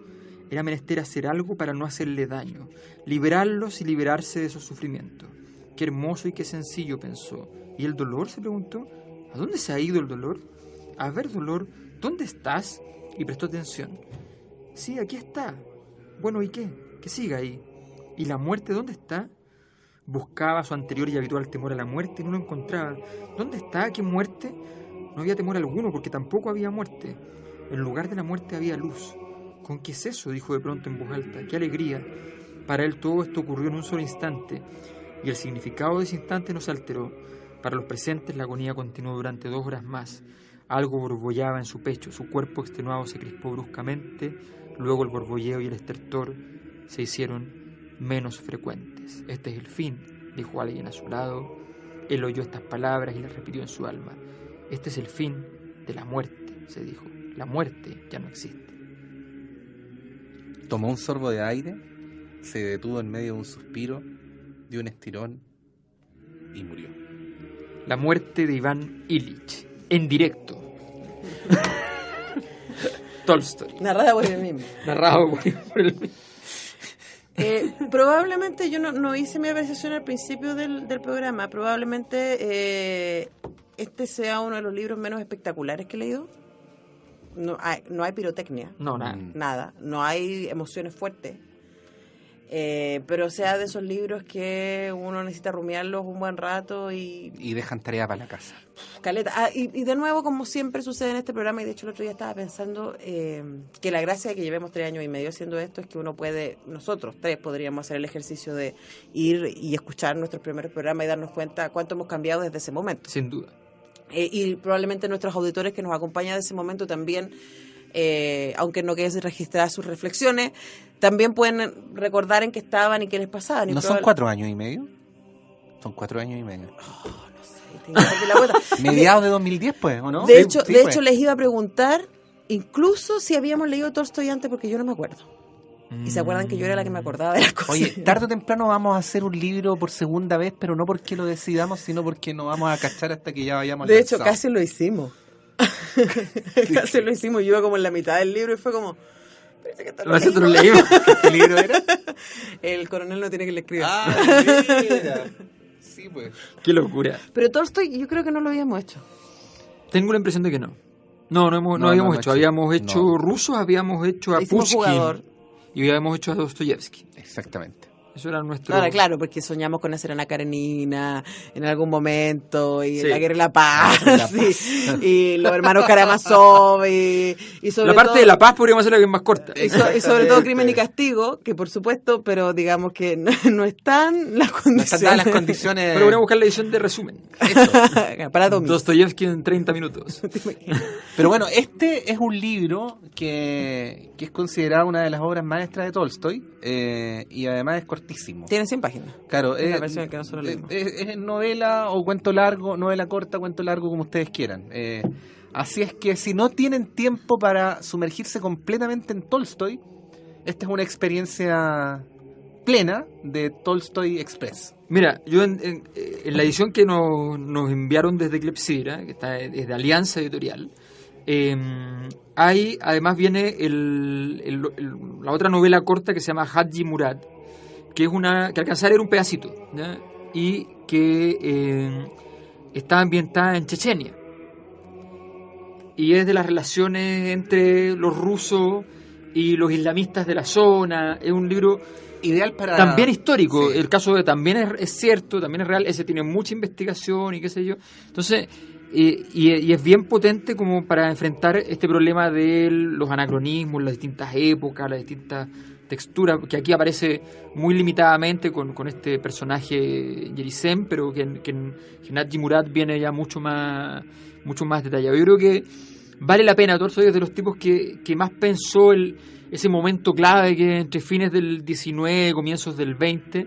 Era menester hacer algo para no hacerle daño, liberarlos y liberarse de esos sufrimientos. Qué hermoso y qué sencillo, pensó. ¿Y el dolor?, se preguntó. ¿A dónde se ha ido el dolor? A ver, dolor, ¿dónde estás? Y prestó atención. Sí, aquí está. Bueno, ¿y qué? Que siga ahí. ¿Y la muerte dónde está? Buscaba su anterior y habitual temor a la muerte y no lo encontraba. ¿Dónde está? ¿Qué muerte? No había temor alguno porque tampoco había muerte. En lugar de la muerte había luz. ¿Con qué es eso?, dijo de pronto en voz alta. ¡Qué alegría! Para él todo esto ocurrió en un solo instante, y el significado de ese instante no se alteró. Para los presentes la agonía continuó durante 2 horas más. Algo borbollaba en su pecho, su cuerpo extenuado se crispó bruscamente, luego el borbolleo y el estertor se hicieron menos frecuentes. Este es el fin, dijo alguien a su lado. Él oyó estas palabras y las repitió en su alma. Este es el fin de la muerte, se dijo. La muerte ya no existe. Tomó un sorbo de aire, se detuvo en medio de un suspiro, dio un estirón y murió. La muerte de Iván Ilich, en directo. Tolstoy, Narrada por él mismo. narrado por el mismo. Probablemente yo no hice mi apreciación al principio del programa. Probablemente este sea uno de los libros menos espectaculares que he leído. No hay pirotecnia. No, nada. Nada. No hay emociones fuertes. Pero sea de esos libros que uno necesita rumiarlos un buen rato y dejan tarea para la casa. caleta. Y de nuevo, como siempre sucede en este programa, y de hecho el otro día estaba pensando que la gracia de que llevemos 3 años y medio haciendo esto es que nosotros 3 podríamos hacer el ejercicio de ir y escuchar nuestros primeros programas y darnos cuenta cuánto hemos cambiado desde ese momento. Sin duda. Y probablemente nuestros auditores que nos acompañan de ese momento también, aunque no quede registrar sus reflexiones, también pueden recordar en qué estaban y qué les pasaban. ¿No son 4 años y medio? Son 4 años y medio. Mediados de 2010, pues, ¿o no? De hecho, pues. les iba a preguntar incluso si habíamos leído Tolstoy antes, porque yo no me acuerdo. Y se acuerdan que yo era la que me acordaba de las cosas. Oye, tarde o temprano vamos a hacer un libro por segunda vez, pero no porque lo decidamos, sino porque nos vamos a cachar hasta que ya vayamos De hecho, lanzado. casi lo hicimos. Casi lo hicimos. Yo iba como en la mitad del libro y fue como... Parece que está Nosotros leímos. ¿Qué libro era? El coronel no tiene que le escribir. Mira. Sí, pues. Qué locura. Pero Tolstoy yo creo que no lo habíamos hecho. Tengo la impresión de que no. No habíamos hecho. Habíamos hecho rusos, habíamos hecho a Hicimos Pushkin jugador. y habíamos hecho a Dostoyevsky. Exactamente. Eso era nuestro... Ahora, claro, porque soñamos con hacer Ana Karenina en algún momento, y Sí. La Guerra y la Paz, y los hermanos Karamazov, y sobre La parte todo, de la paz podríamos hacerla bien más corta. y sobre todo Crimen y Castigo, que por supuesto, pero digamos que no están las No condiciones. están dadas las condiciones. Pero podríamos buscar la edición de resumen. para Tommy. Dostoyevsky en 30 minutos. Pero bueno, este es un libro que es considerado una de las obras maestras de Tolstoy, y además es cortísimo. Tiene 100 páginas. Claro, Es la versión que nosotros leímos. es novela o cuento largo, novela corta, cuento largo, como ustedes quieran. Así es que si no tienen tiempo para sumergirse completamente en Tolstoy, esta es una experiencia plena de Tolstoy Express. Mira, yo en la edición que nos enviaron desde Clepsidra, que está es de Alianza Editorial, ahí además viene la otra novela corta que se llama Haji Murad, que es que alcanza a leer un pedacito, ¿ya? Y que está ambientada en Chechenia. Y es de las relaciones entre los rusos y los islamistas de la zona. Es un libro Ideal para... también histórico. Sí. El caso también es cierto, también es real. Ese tiene mucha investigación y qué sé yo. Entonces, y es bien potente como para enfrentar este problema de los anacronismos, las distintas épocas, las distintas texturas, que aquí aparece muy limitadamente con este personaje Yerisem, pero que en Haji Murad viene ya mucho más detallado. Yo creo que vale la pena. Tolstoy es de los tipos que más pensó ese momento clave que entre fines del 19, comienzos del 20.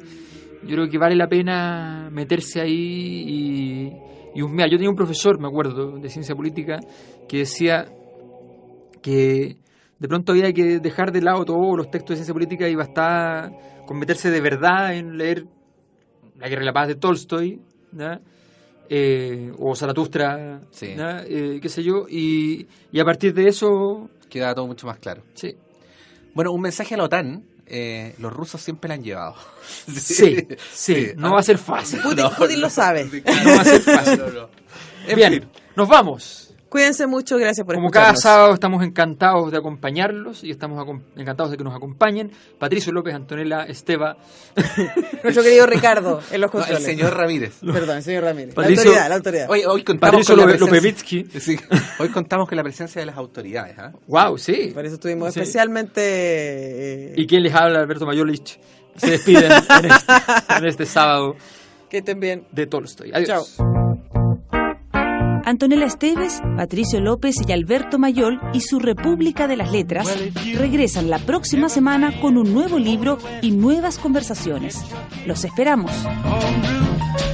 Yo creo que vale la pena meterse ahí y husmear. Yo tenía un profesor, me acuerdo, de ciencia política, que decía que de pronto había que dejar de lado todos los textos de ciencia política y bastaba con meterse de verdad en leer La Guerra y la Paz de Tolstoy, ¿no? O Zaratustra, Sí. ¿no? Qué sé yo, y a partir de eso... Queda todo mucho más claro. Sí. Bueno, un mensaje a la OTAN. Los rusos siempre la han llevado. Sí, no va a ser fácil. Putin lo sabe. No va a ser fácil. Bien, nos vamos. Cuídense mucho, gracias por Como cada escucharnos. sábado estamos encantados de acompañarlos y estamos encantados de que nos acompañen. Patricio López, Antonella Esteva. Nuestro querido Ricardo en los No, el controles. señor Ramírez. Perdón, el señor Ramírez. Patricio- La autoridad. Hoy contamos Patricio con la presencia... Lopevitsky. Sí, hoy contamos con la presencia de las autoridades. Wow, sí. Por eso estuvimos Sí. especialmente... ¿Y quién les habla? Alberto Mayolich. Se despiden en este sábado Que estén bien. de Tolstoy. Adiós. Chao. Antonella Esteves, Patricio López y Alberto Mayol y su República de las Letras regresan la próxima semana con un nuevo libro y nuevas conversaciones. Los esperamos. En route